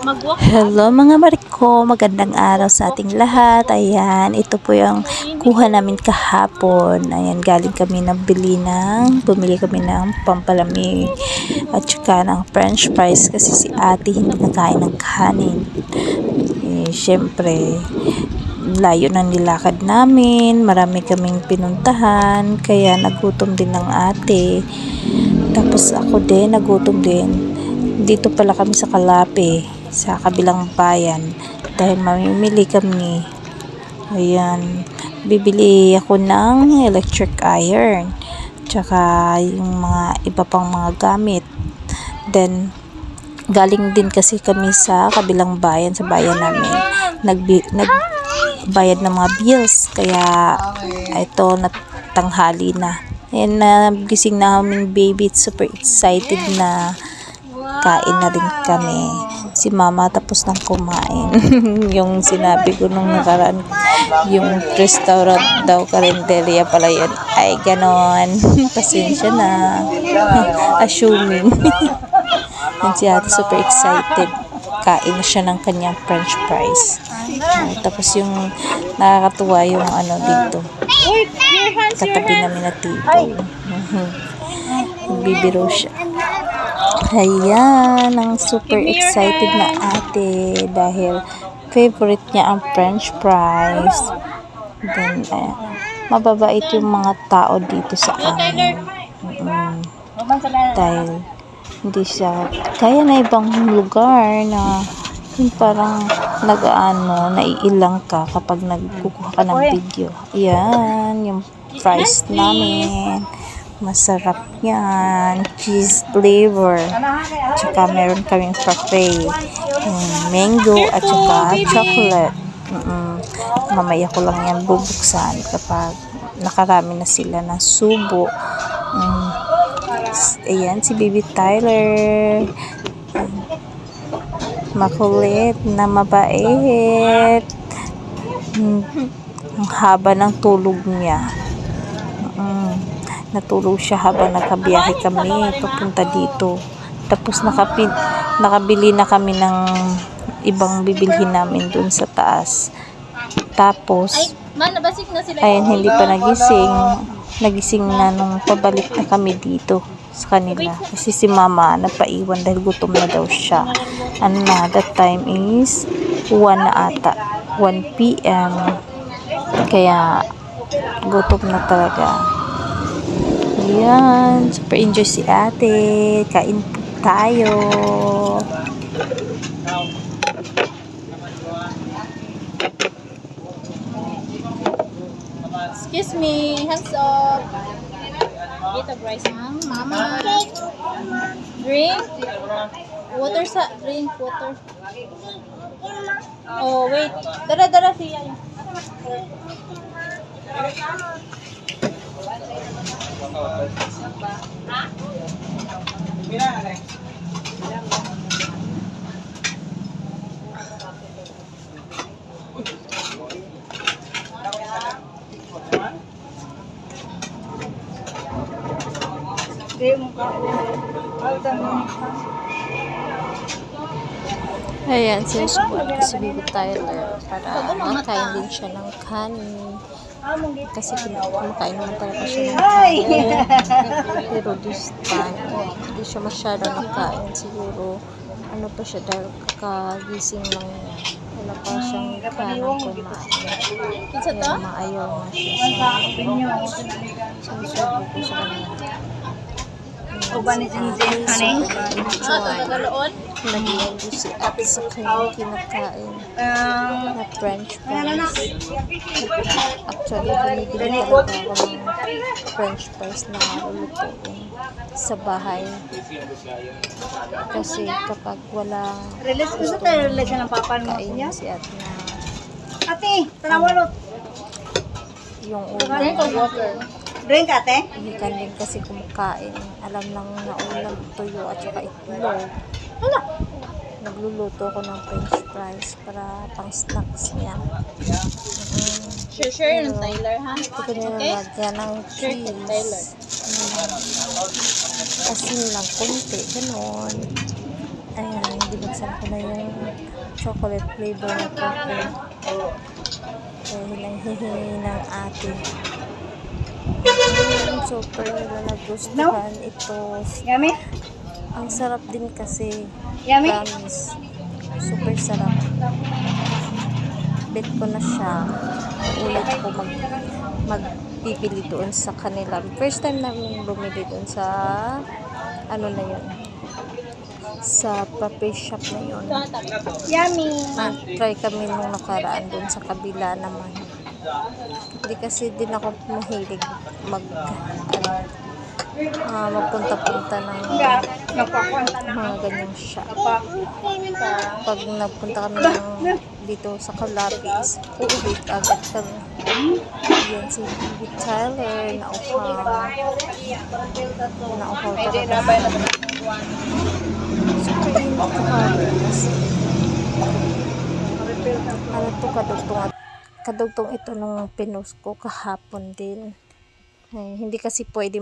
Hello mga Mariko, magandang araw sa ating lahat. Ayan, ito po yung kuha namin kahapon. Ayan, galing kami bumili kami ng pampalamig at saka ng french fries kasi si ate hindi nakain ng kanin. Syempre, layo ng nilakad namin, marami kaming pinuntahan, kaya nagutom din ng ate. Tapos ako din, nagutom din. Dito pala kami sa Kalape, sa kabilang bayan, dahil mamimili kami. Ayan, bibili ako ng electric iron, tsaka yung mga iba pang mga gamit. Then, galing din kasi kami sa kabilang bayan, sa bayan namin. Nagbayad ng mga bills, kaya ito, natanghali na. Ayan, nagising na aming baby, super excited na. Kain na rin kami. Si mama tapos nang kumain. Yung sinabi ko nung nakaraan, yung restaurant daw, karinderya pala yun. Ay, ganon. Pasensya na. Assuming. Yan si ate super excited. Kain na siya ng kanyang french fries. Tapos yung nakakatuwa yung dito. Katabi namin na table. Bibiro siya. Ayan, ang super excited na ate dahil favorite niya ang french fries. Then, mababait yung mga tao dito sa amin. Dahil hindi siya kaya na ibang lugar na yung parang naiilang ka kapag nagkukuha ka ng video. Ayan, yung fries namin. Masarap yan. Cheese flavor. Tsaka meron kaming frappe. Mango at saka chocolate. Mamaya ko lang yan bubuksan kapag nakarami na sila ng subo. Ayan, si Baby Tyler. Makulit na mabait. Ang haba ng tulog niya. Natulog siya habang nakabiyahe kami papunta dito. Tapos nakabili na kami ng ibang bibilhin namin dun sa taas. Tapos ayun, hindi pa nagising. Nagising na nung pabalik na kami dito sa kanila. Kasi si mama napaiwan dahil gutom na daw siya. That time is 1 na ata. 1 PM. Kaya gutom na talaga. Ayan, super enjoy si ate. Kain po tayo. Excuse me, hands up. Get a rice, mama. Drink. Water drink water. Oh, wait. Dara siya. Ayan, sinusubuan ko si Baby Tyler para makain din siya ng kanin. Kasi kumakain naman talaga siya ng kanin. Pero this time, hindi siya masyadong nakain. Siguro, pa siya dahil kakagising lang niya. Wala pa siyang kanang kumain. Kaya maayaw na siya sa sinusubo ko sa kanila. Uban ni Jinjin, honey. Naging si ate sa kanyang kinakain na french fries. Actually, bumibili talaga ako ng french fries na lulutuin sa bahay. Kasi kapag walang kain si ate na yung ulam. Drink, ate? Hindi ka din kasi kumakain. Alam lang na ulam, tuyo at saka itlog. Nagluluto ko ng french fries para pang snacks niya. Share ng Tyler, ha? Ito ko nilalagyan ng cheese. Asin lang, konti. Ganon. Ayan. binuksan ko na yung chocolate flavor na coco. Kaya hinang-hihingi ng ate. Super nila nagustuhan ito. Yummy? Ang sarap din kasi. Yummy? Promise. Super sarap. Bet ko na siya. Ulit ko magpipili doon sa kanila. First time namin bumili doon sa ano na yun. Sa puppy shop na yun. Yummy! Try kami nung nakaraan doon sa kabila naman. Hindi kasi din ako mahilig magpunta-punta ng mga ganyang shop. Pag nagpunta kami dito sa Calapis, uuwi agad kami. Yan si Baby Tyler, nauhaw talaga. Super init ko hapon kasi ano to, kadugtong ito nung pinost ko kahapon din. Hindi kasi pwede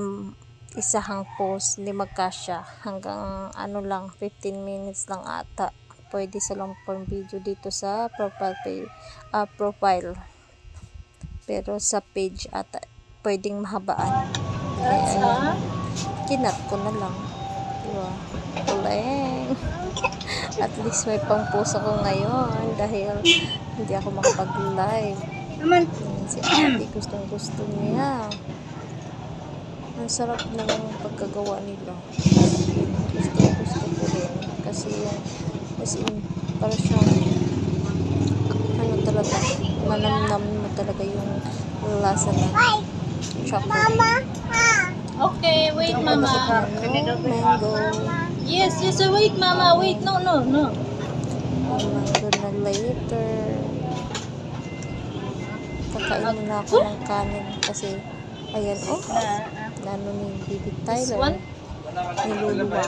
isahang post, hindi magkasya. Hanggang ano lang, 15 minutes lang ata. Pwede sa long form video dito sa profile. Pero sa page ata, pwedeng mahabaan. Kaya kinat ko na lang. Diba? Kuleng. At least may pang-post ako ngayon dahil hindi ako makapag-live. Si ate gustong-gusto niya. Ang sarap ng pagkagawa nila. Gusto ko rin. Kasi yung as in, para siyang ano talaga, manamnam mo talaga yung lasa ng chocolate. Okay, wait, Mama. Mango. Yes, wait, Mama. Wait, no. Mango na later. Kakain muna ako ng kanin kasi ayan, ano ni Baby Tyler, niluluwa.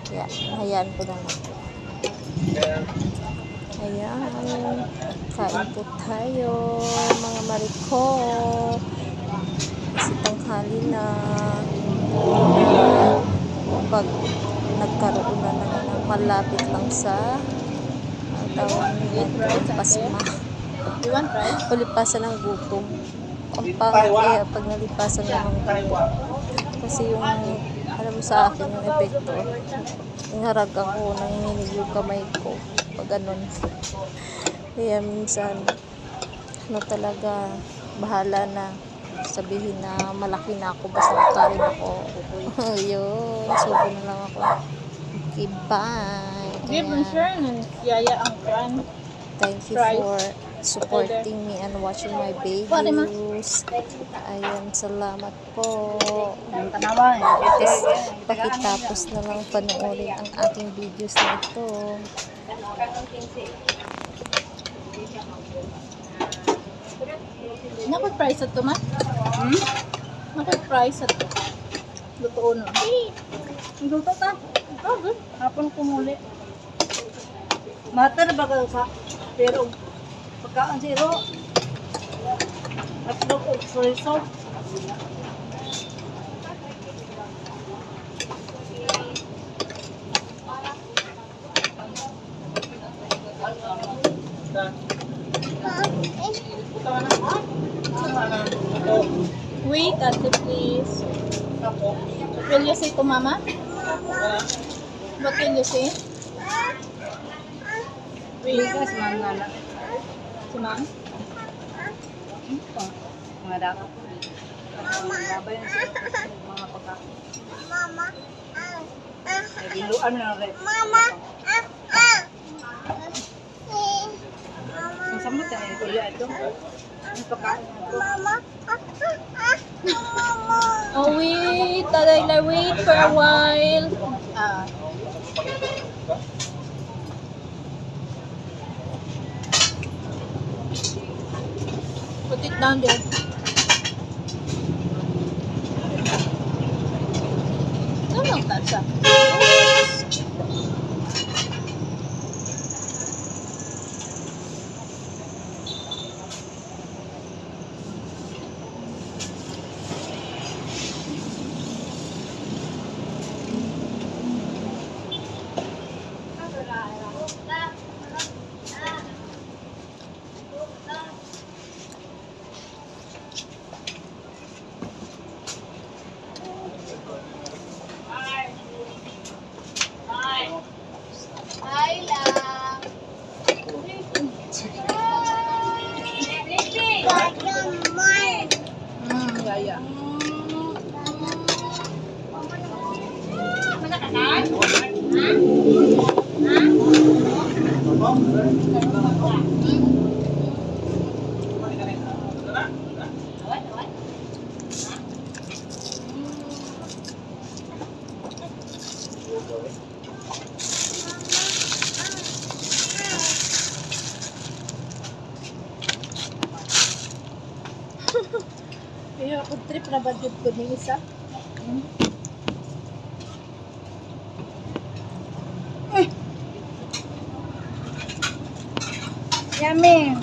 Kaya, hayaan ko na lang. Ayan, kain po tayo, mga mariko. Kasi tanghali na. Pag nagkaroon na ng malapit lang sa tawag niya, pasma. You want rice? Palipasan ng gutom. Ang pangit kaya pag nalipasan ng gutom. Kasi yung, alam mo sa akin, yung epekto, inharag ako, nanginginig yung kamay ko. Pag ganun. Kaya minsan, ano talaga, bahala na. Sabihin na malaki na ako, basta makarin ako. Yun, sobo na lang ako. Okay, bye. Give me sure na yaya ang kran. Thank you for supporting me and watching my videos. Ayan, salamat po. Tapos, pakitapos na lang panoorin ang aking videos na ito. Napag price at ito, ma? Napag price at ito. Luto no. Luto ta. Oh, good. Hapon kumuli. Mata na ba ka? Pero pagkaan zero. At luto, soy sauce. Wait, ate, please. What will you say to Mama? What will you say? Wait. Si Ma'am? Mga dapat. Babay na siya. Mga pagkakas. Biluan na rin. Ang samot na yung kuya ito. Ang pagkakas. Oh, wait. Tyler, wait for a while. Put it down there. Don't touch that. Kaya ako trip na budget ko ni isa. Yummy.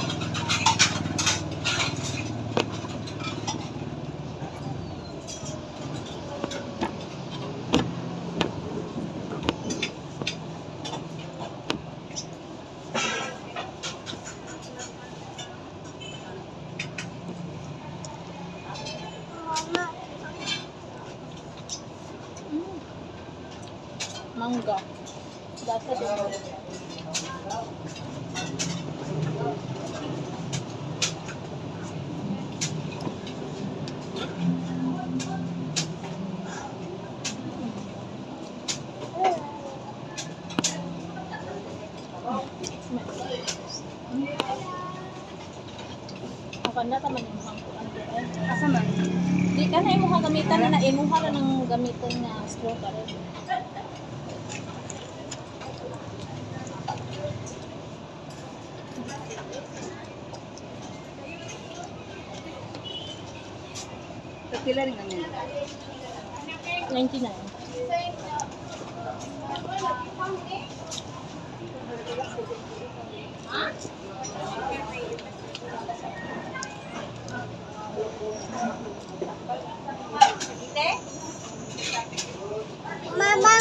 Mangga. Lasa din. Ang kanda taman yung hangkuan ko. Asa man? Di ka na imuha gamitan na imuha na ng gamitan nga straw ka rin. Pila rin ano? 99. Mama,